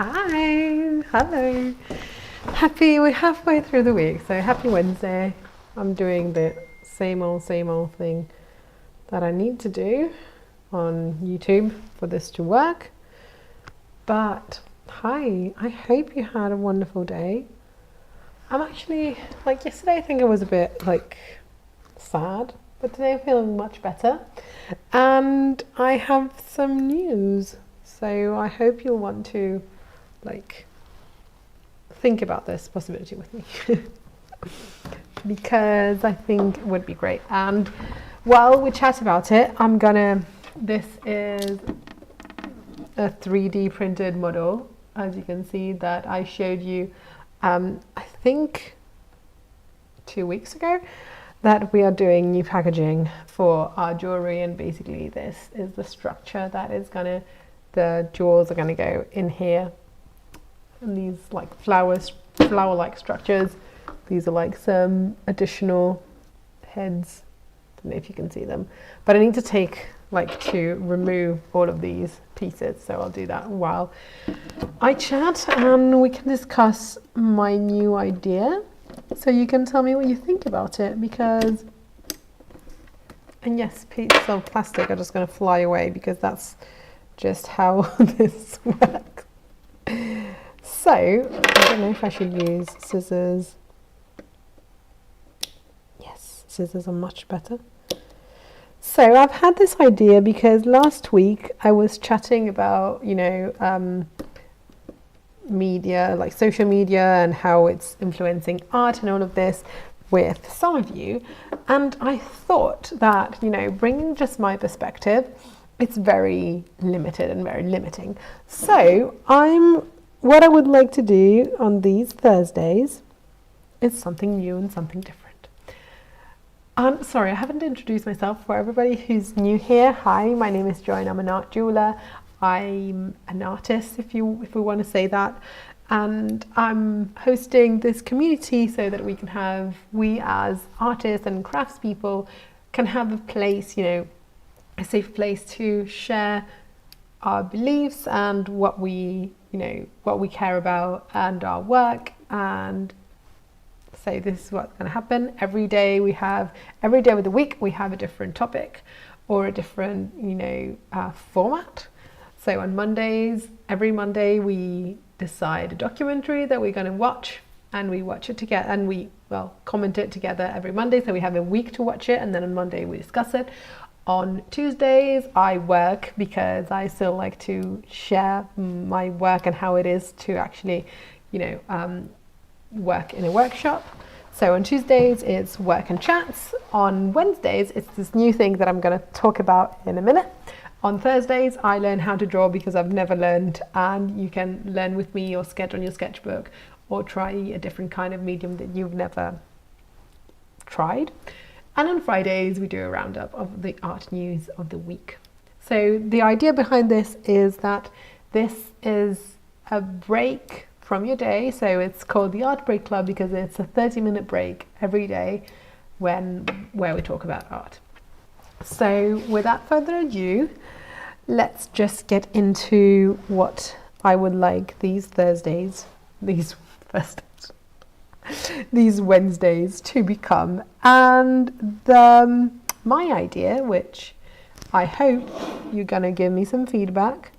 Hi, hello. We're halfway through the week, so happy Wednesday. I'm doing the same old thing that I need to do on YouTube for this to work. But hi, I hope you had a wonderful day. I'm actually, yesterday, I think I was a bit sad, but today I'm feeling much better. And I have some news, so I hope you'll want to think about this possibility with me because I think it would be great. And while we chat about it, this is a 3D printed model, as you can see, that I showed you, I think 2 weeks ago, that we are doing new packaging for our jewelry. And basically this is the structure that is the jewels are gonna go in here. And these flower-like structures. These are some additional heads. I don't know if you can see them, but I need to remove all of these pieces. So I'll do that while I chat, and we can discuss my new idea. So you can tell me what you think about it, and yes, pieces of plastic are just going to fly away because that's just how this works. So, I don't know if I should use scissors. Yes, scissors are much better. So, I've had this idea because last week I was chatting about, media, like social media, and how it's influencing art and all of this with some of you. And I thought that, bringing just my perspective, it's very limited and very limiting. So, what I would like to do on these Thursdays is something new and something different. Sorry, I haven't introduced myself for everybody who's new here. Hi, my name is Joy and I'm an art jeweler. I'm an artist, if we want to say that. And I'm hosting this community so that we as artists and craftspeople can have a place, a safe place to share our beliefs and what we care about and our work. And say this is what's going to happen every day of the week. We have a different topic or a different format. So on Mondays, every Monday we decide a documentary that we're going to watch, and we watch it together, and we comment it together every Monday. So we have a week to watch it, and then on Monday we discuss it. On Tuesdays, I work because I still like to share my work and how it is to actually, work in a workshop. So on Tuesdays, it's work and chats. On Wednesdays, it's this new thing that I'm going to talk about in a minute. On Thursdays, I learn how to draw because I've never learned, and you can learn with me or sketch on your sketchbook or try a different kind of medium that you've never tried. And on Fridays, we do a roundup of the art news of the week. So the idea behind this is that this is a break from your day. So it's called the Art Break Club because it's a 30-minute break every day where we talk about art. So without further ado, let's just get into what I would like these Wednesdays to become. And my idea, which I hope you're going to give me some feedback,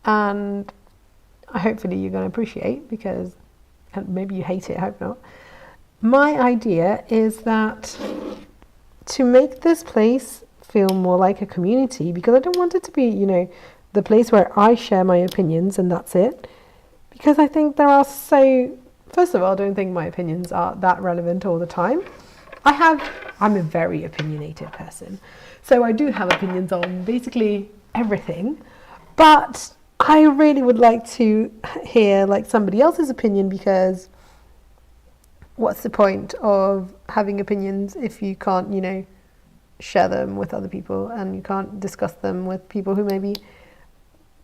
and hopefully you're going to appreciate, because maybe you hate it, I hope not. My idea is that to make this place feel more like a community, because I don't want it to be, the place where I share my opinions and that's it. Because I think first of all, I don't think my opinions are that relevant all the time. I'm a very opinionated person. So I do have opinions on basically everything, but I really would like to hear somebody else's opinion, because what's the point of having opinions if you can't, share them with other people, and you can't discuss them with people who maybe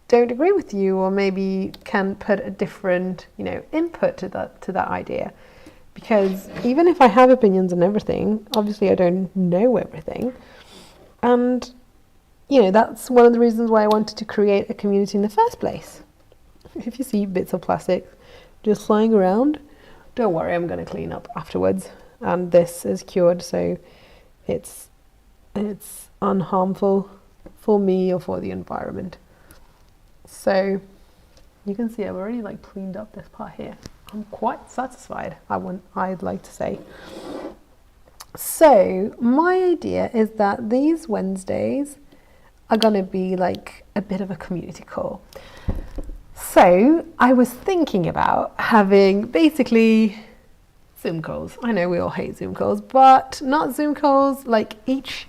don't agree with you, or maybe can put a different, input to that idea. Because even if I have opinions on everything, obviously I don't know everything. And, that's one of the reasons why I wanted to create a community in the first place. if you see bits of plastic just flying around, don't worry, I'm going to clean up afterwards. And this is cured, so it's unharmful for me or for the environment. So you can see I've already like cleaned up this part here. I'm quite satisfied, I'd like to say. So my idea is that these Wednesdays are going to be like a bit of a community call. So I was thinking about having basically Zoom calls. I know we all hate Zoom calls, but not Zoom calls, like each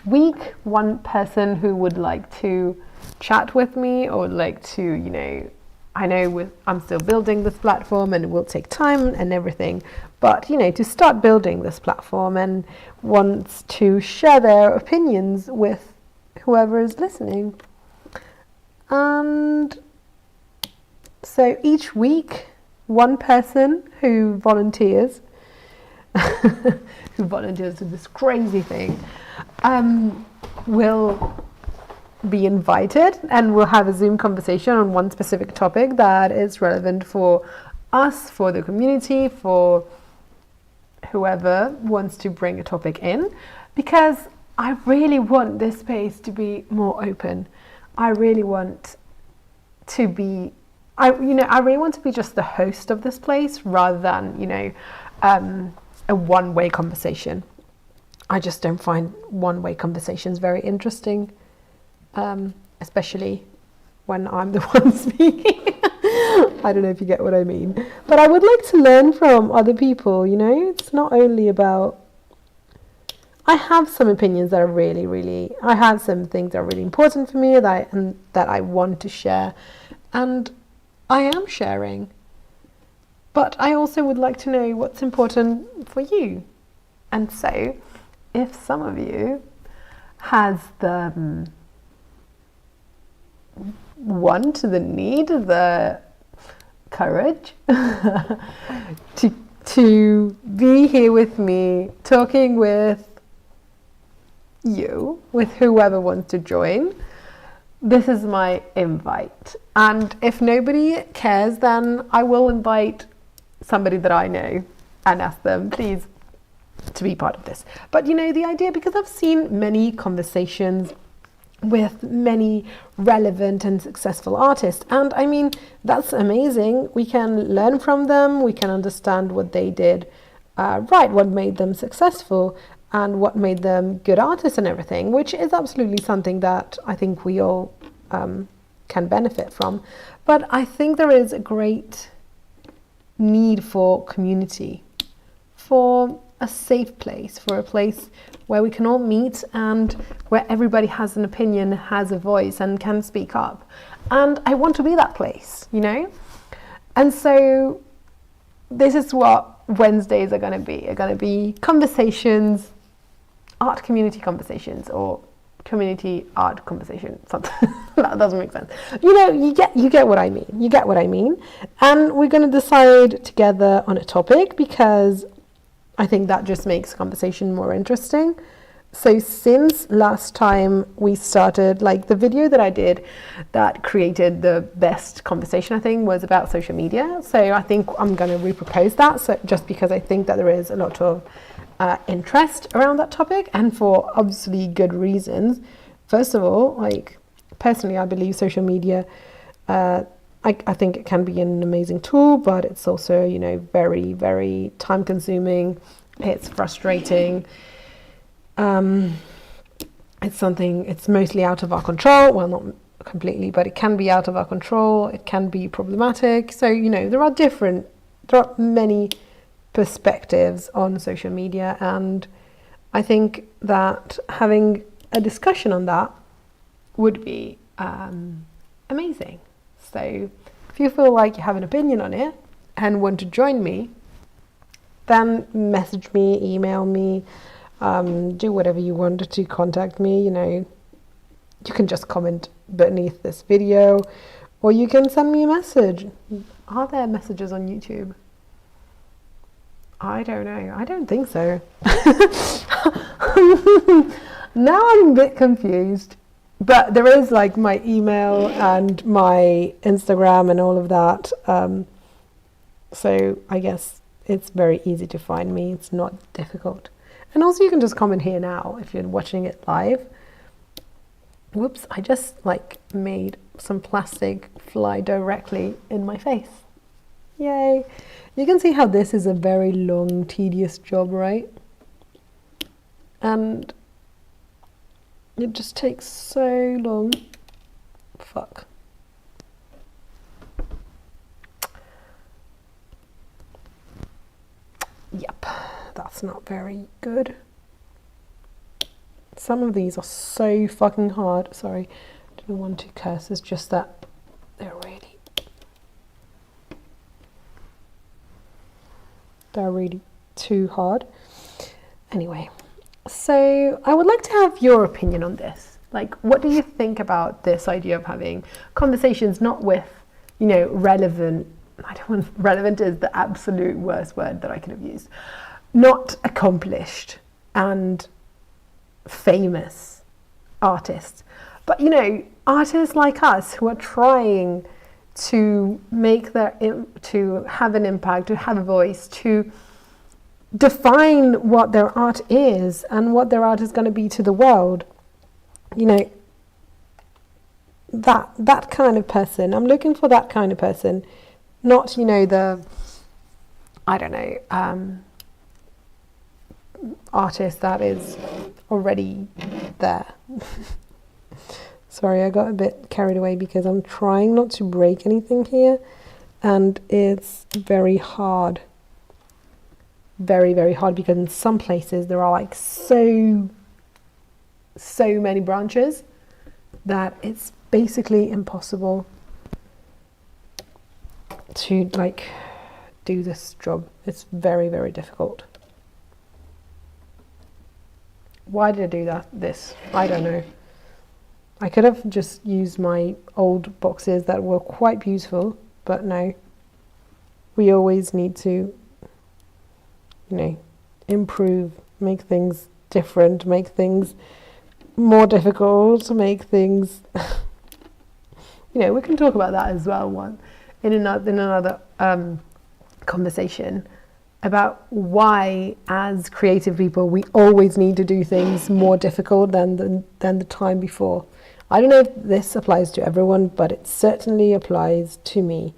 week one person who would like to chat with me or like to, you know, I know I'm still building this platform and it will take time and everything, but you know, to start building this platform and wants to share their opinions with whoever is listening. And so each week one person who volunteers to this crazy thing will be invited, and we'll have a Zoom conversation on one specific topic that is relevant for us, for the community, for whoever wants to bring a topic in, because I really want this space to be more open. I really want to be just the host of this place rather than, you know, a one-way conversation. I just don't find one-way conversations very interesting, especially when I'm the one speaking. I don't know if you get what I mean. But I would like to learn from other people, you know? It's not only about... I have some opinions that are I have some things that are really important for me that I want to share. And I am sharing. But I also would like to know what's important for you. And so, if some of you has the want, the need, the courage to be here with me, talking with you, with whoever wants to join, this is my invite. And if nobody cares, then I will invite somebody that I know and ask them, please, to be part of this. But you know, the idea, because I've seen many conversations with many relevant and successful artists, and I mean, that's amazing. We can learn from them, we can understand what they did right, what made them successful and what made them good artists and everything, which is absolutely something that I think we all can benefit from. But I think there is a great need for community, for a safe place, for a place where we can all meet and where everybody has an opinion, has a voice and can speak up. And I want to be that place, you know? And so this is what Wednesdays are going to be conversations, art community conversations, or community art conversation, something that doesn't make sense. You know, you get what I mean. You get what I mean. And we're going to decide together on a topic, because I think that just makes conversation more interesting. So since last time we started, like the video that I did that created the best conversation, I think, was about social media. So I think I'm going to repropose that, so just because I think that there is a lot of interest around that topic, and for obviously good reasons. First of all, like personally, I believe social media, I think it can be an amazing tool, but it's also, you know, very, very time consuming. It's frustrating. It's mostly out of our control. Well, not completely, but it can be out of our control. It can be problematic. So, you know, there are many perspectives on social media, and I think that having a discussion on that would be amazing. So if you feel like you have an opinion on it and want to join me, then message me, email me, do whatever you want to contact me. You know, you can just comment beneath this video, or you can send me a message. Are there messages on YouTube? I don't know. I don't think so. Now I'm a bit confused. But there is like my email and my Instagram and all of that. So I guess it's very easy to find me. It's not difficult. And also you can just comment here now if you're watching it live. Whoops, I just like made some plastic fly directly in my face. Yay. You can see how this is a very long, tedious job, right? And it just takes so long. Fuck. Yep, that's not very good. Some of these are so fucking hard. Sorry, I don't want to curse. It's just that they're really too hard. Anyway, so I would like to have your opinion on this. Like, what do you think about this idea of having conversations not with, you know, relevant, relevant is the absolute worst word that I could have used, not accomplished and famous artists, but, you know, artists like us who are trying to make to have an impact, to have a voice, to define what their art is and what their art is going to be to the world. You know, that kind of person. I'm looking for that kind of person, not, you know, the, I don't know, artist that is already there. Sorry, I got a bit carried away because I'm trying not to break anything here, and it's very hard. Very, very hard, because in some places there are like so many branches that it's basically impossible to like do this job. It's very, very difficult. Why did I do this? I don't know. I could have just used my old boxes that were quite beautiful, but no. We always need to, you know, improve, make things different, make things more difficult, make things, you know, we can talk about that as well in another conversation, about why, as creative people, we always need to do things more difficult than the time before. I don't know if this applies to everyone, but it certainly applies to me.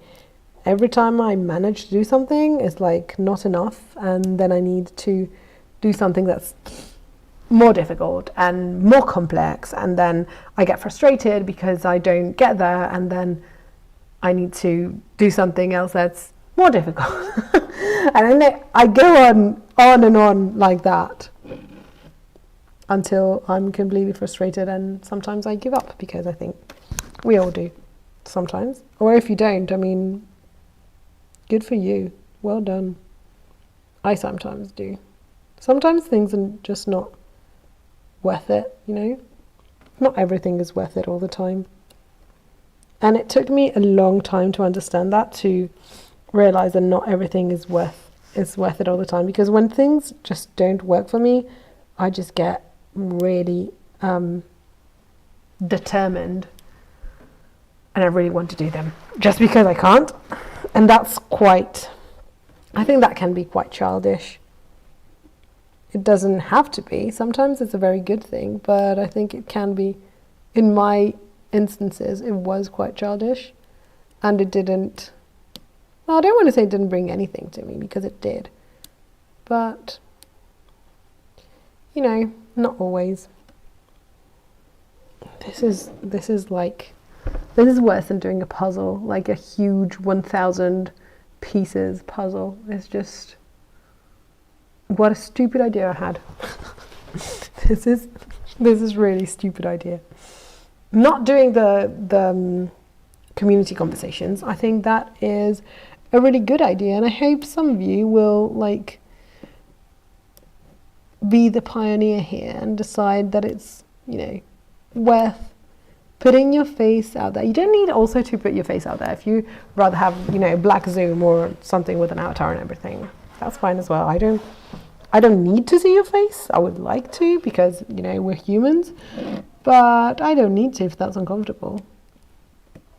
Every time I manage to do something, it's like not enough, and then I need to do something that's more difficult and more complex, and then I get frustrated because I don't get there, and then I need to do something else that's more difficult. And then I go on and on like that until I'm completely frustrated, and sometimes I give up, because I think we all do sometimes. Or if you don't, I mean, good for you, well done. I sometimes do. Sometimes things are just not worth it, you know. Not everything is worth it all the time. And it took me a long time to understand that, to realize that not everything is worth it all the time. Because when things just don't work for me, I just get really determined, and I really want to do them just because I can't. And that's I think that can be quite childish. It doesn't have to be. Sometimes it's a very good thing, but I think it can be. In my instances, it was quite childish, and it didn't, well, I don't want to say it didn't bring anything to me, because it did, but, you know, not always. This is worse than doing a puzzle, like a huge 1,000 pieces puzzle. It's just, what a stupid idea I had. This is really stupid idea. Not doing the community conversations, I think that is a really good idea, and I hope some of you will like be the pioneer here and decide that it's, you know, worth putting your face out there. You don't need also to put your face out there. If you rather have, you know, black Zoom or something with an avatar and everything, that's fine as well. I don't need to see your face. I would like to, because, you know, we're humans. but I don't need to if that's uncomfortable.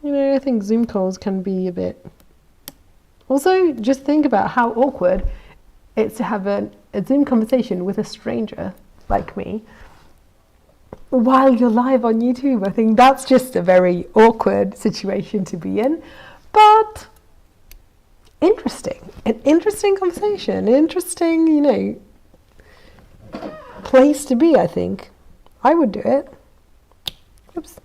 You know, I think Zoom calls can be a bit... Also, just think about how awkward it's to have a Zoom conversation with a stranger like me while you're live on YouTube. I think that's just a very awkward situation to be in, but interesting. An interesting conversation, an interesting, you know, place to be, I think. I would do it. Oops.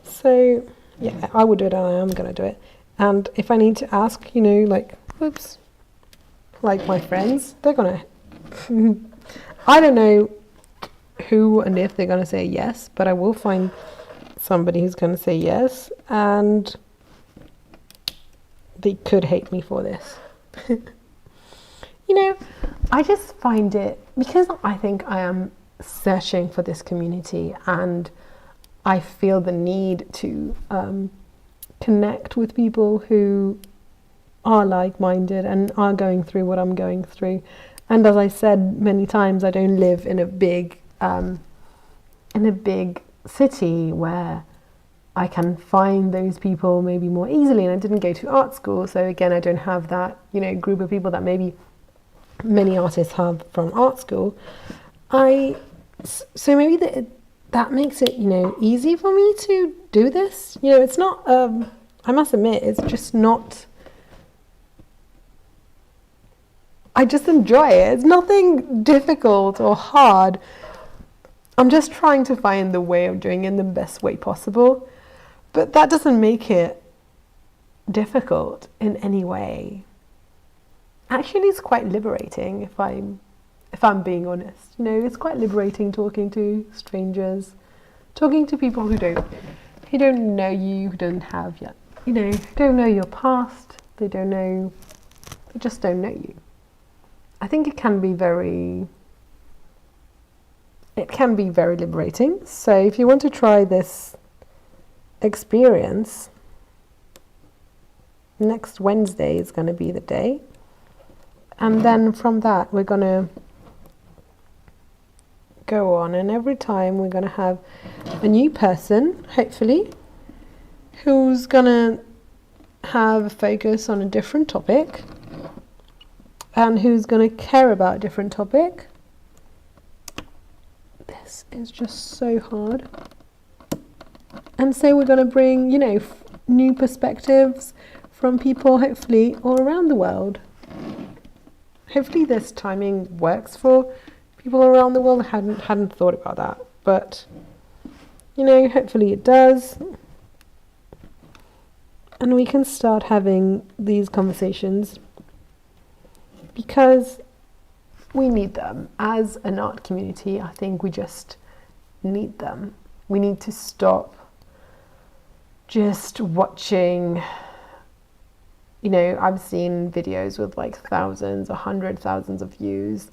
So, yeah, I would do it and I am going to do it. And if I need to ask, you know, like, whoops, like my friends, they're going to... I don't know who and if they're going to say yes, but I will find somebody who's going to say yes, and they could hate me for this. You know, I just find it, because I think I am searching for this community and I feel the need to connect with people who are like-minded and are going through what I'm going through. And as I said many times, I don't live in a big city where I can find those people maybe more easily, and I didn't go to art school, so again I don't have that, you know, group of people that maybe many artists have from art school. So maybe that makes it, you know, easy for me to do this. You know, it's not I must admit, it's just not... I just enjoy it. It's nothing difficult or hard. I'm just trying to find the way of doing it in the best way possible. But that doesn't make it difficult in any way. Actually, it's quite liberating if I'm being honest. You know, it's quite liberating talking to strangers, talking to people who don't know you, who don't have yet, you know, don't know your past, they just don't know you. I think it can be very liberating. So if you want to try this experience, next Wednesday is going to be the day. And then from that, we're going to go on. And every time we're going to have a new person, hopefully, who's going to have a focus on a different topic and who's going to care about a different topic. This is just so hard. And so we're going to bring, you know, new perspectives from people, hopefully, all around the world. Hopefully this timing works for people around the world. I hadn't thought about that, but, you know, hopefully it does. And we can start having these conversations because we need them. As an art community, I think we just need them. We need to stop just watching, you know, I've seen videos with like thousands, 100,000 of views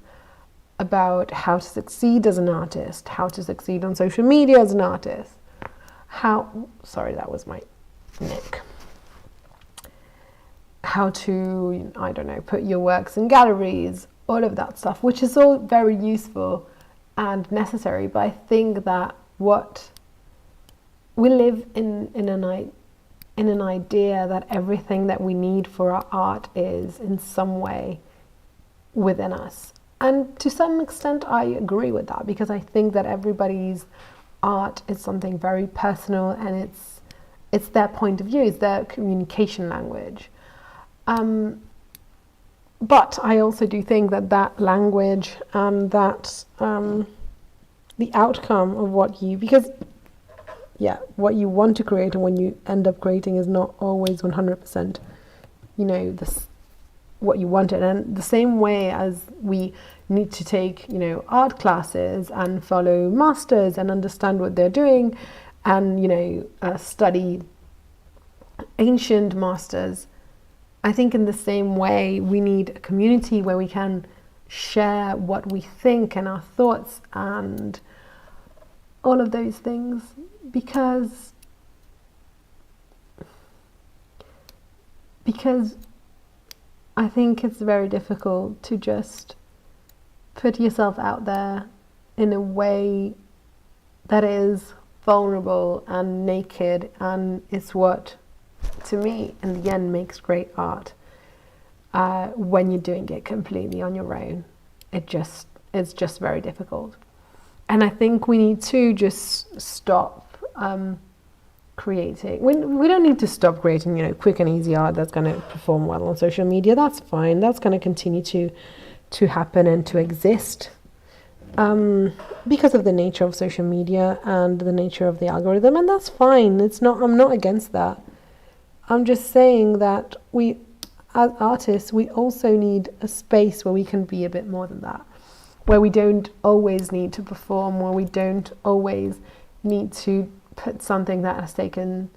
about how to succeed as an artist, how to succeed on social media as an artist. Sorry, that was my neck. How to, I don't know, put your works in galleries, all of that stuff, which is all very useful and necessary. But I think that we live in an idea that everything that we need for our art is in some way within us. And to some extent, I agree with that, because I think that everybody's art is something very personal, and it's their point of view, it's their communication language. But I also do think that language and that the outcome of what you want to create and when you end up creating is not always 100%, you know, what you wanted. And the same way as we need to take, you know, art classes and follow masters and understand what they're doing and, you know, study ancient masters, I think in the same way we need a community where we can share what we think and our thoughts and all of those things, because I think it's very difficult to just put yourself out there in a way that is vulnerable and naked, and it's what, to me, in the end, makes great art. When you're doing it completely on your own, it's just very difficult. And I think we need to just stop creating. We don't need to stop creating, quick and easy art that's going to perform well on social media. That's fine. That's going to continue to happen and to exist. Because of the nature of social media and the nature of the algorithm, and that's fine. I'm not against that. I'm just saying that we, as artists, we also need a space where we can be a bit more than that, where we don't always need to perform, where we don't always need to put something that has taken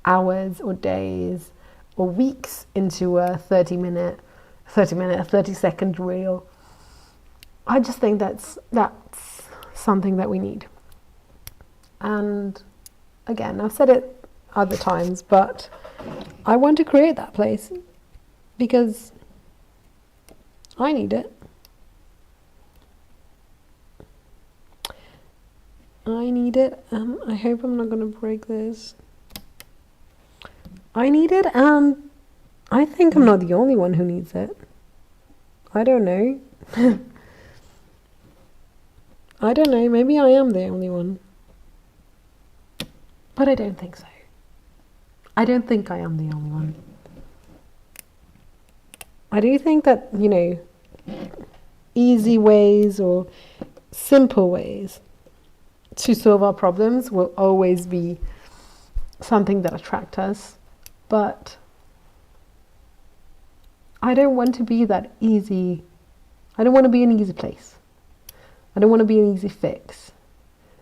hours or days or weeks into a 30-second reel. I just think that's something that we need. And again, I've said it other times, but I want to create that place because I need it. I need it. I hope I'm not going to break this. I need it, and I think I'm not the only one who needs it. I don't know. I don't know, maybe I am the only one. But I don't think so. I don't think I am the only one. I do think that, easy ways or simple ways to solve our problems will always be something that attract us. But I don't want to be that easy. I don't want to be an easy place. I don't want to be an easy fix,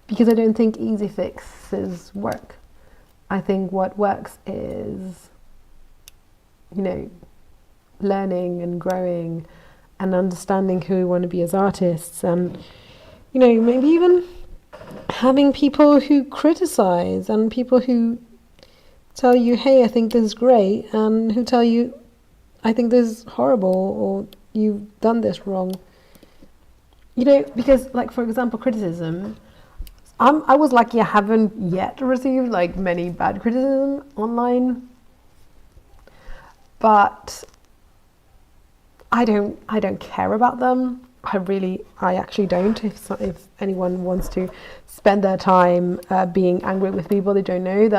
because I don't think easy fixes work. I think what works is, learning and growing and understanding who we want to be as artists, and, maybe even having people who criticize and people who tell you, hey, I think this is great, and who tell you, I think this is horrible, or you've done this wrong. Because, for example, criticism, I was lucky I haven't yet received, many bad criticism online. But I don't care about them. I actually don't. If anyone wants to spend their time being angry with people they don't know, it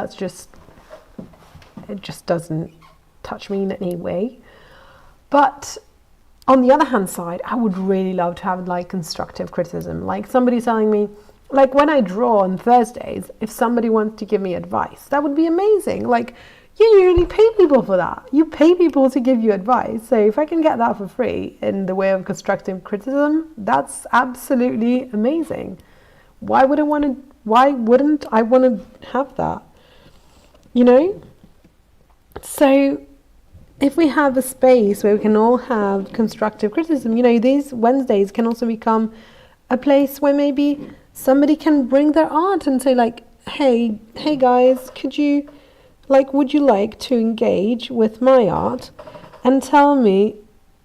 just doesn't touch me in any way. But on the other hand side, I would really love to have constructive criticism. Somebody telling me, when I draw on Thursdays, if somebody wants to give me advice, that would be amazing. You usually pay people for that. You pay people to give you advice. So if I can get that for free in the way of constructive criticism, that's absolutely amazing. Why wouldn't I want to have that? So if we have a space where we can all have constructive criticism, these Wednesdays can also become a place where maybe somebody can bring their art and say hey guys, would you like to engage with my art and tell me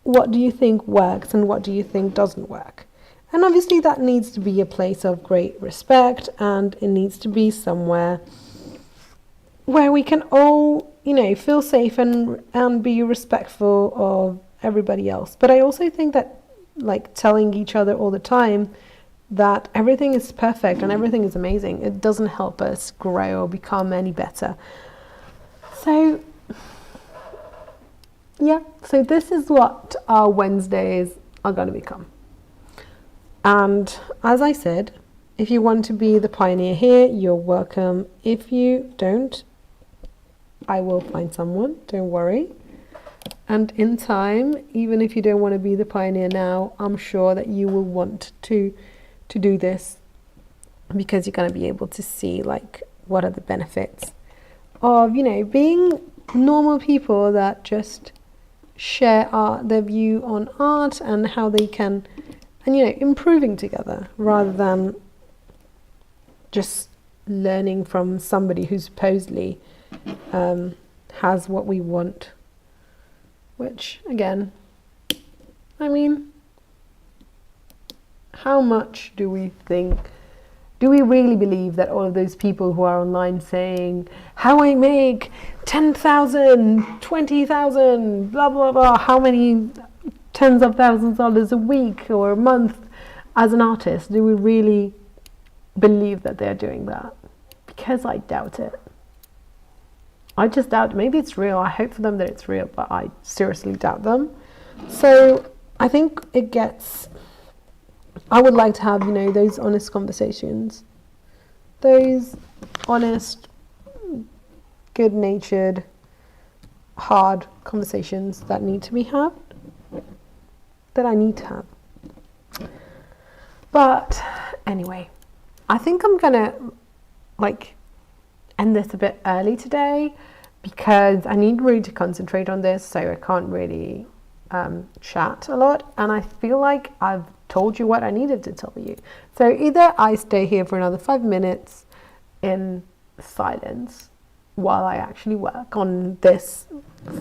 what do you think works and what do you think doesn't work? And obviously that needs to be a place of great respect, and it needs to be somewhere where we can all feel safe and be respectful of everybody else. But I also think that telling each other all the time that everything is perfect and everything is amazing, it doesn't help us grow or become any better. So this is what our Wednesdays are going to become. And as I said, if you want to be the pioneer here, you're welcome. If you don't, I will find someone, don't worry. And in time, even if you don't want to be the pioneer now, I'm sure that you will want to do this, because you're going to be able to see what are the benefits of being normal people that just share their view on art and how they can, and improving together, rather than just learning from somebody who supposedly has what we want, which again, how much do we think Do we really believe that all of those people who are online saying, how I make 10,000, 20,000, blah, blah, blah, how many tens of thousands of dollars a week or a month as an artist, do we really believe that they're doing that? Because I doubt it. I just doubt it. Maybe it's real. I hope for them that it's real, but I seriously doubt them. So I think I would like to have, those honest conversations, those honest, good-natured, hard conversations that need to be had, that I need to have. But anyway, I think I'm gonna end this a bit early today because I need really to concentrate on this, so I can't really chat a lot, and I feel like I've told you what I needed to tell you. So either I stay here for another 5 minutes in silence while I actually work on this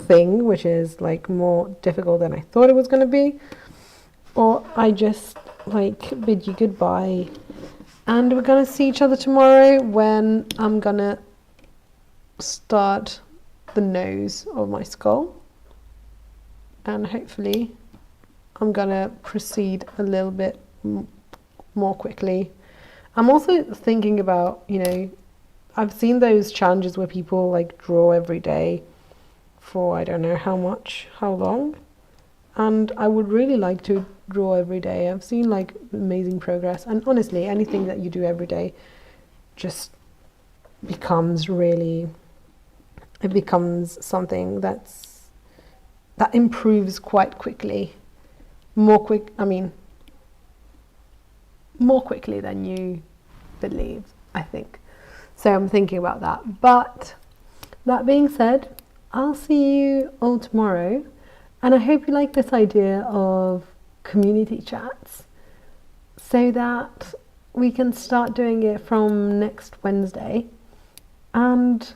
thing, which is more difficult than I thought it was going to be, or I just bid you goodbye, and we're gonna see each other tomorrow when I'm gonna start the nose of my skull, and hopefully I'm gonna proceed a little bit more quickly. I'm also thinking about, I've seen those challenges where people draw every day for I don't know how long, and I would really like to draw every day. I've seen amazing progress, and honestly, anything that you do every day just becomes something that improves quite quickly, more quickly than you believe, I think. So I'm thinking about that. But that being said, I'll see you all tomorrow, and I hope you like this idea of community chats so that we can start doing it from next Wednesday. And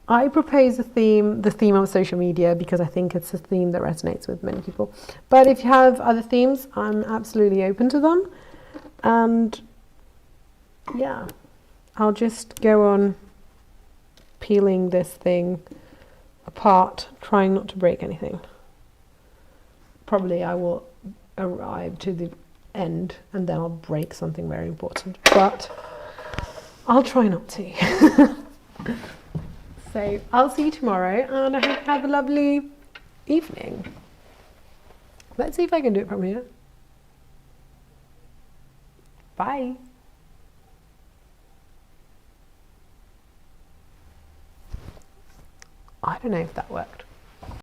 I propose the theme of social media, because I think it's a theme that resonates with many people. But if you have other themes, I'm absolutely open to them. And yeah, I'll just go on peeling this thing apart, trying not to break anything. Probably I will arrive to the end and then I'll break something very important, but I'll try not to. So I'll see you tomorrow, and I hope you have a lovely evening. Let's see if I can do it from here. Bye. I don't know if that worked.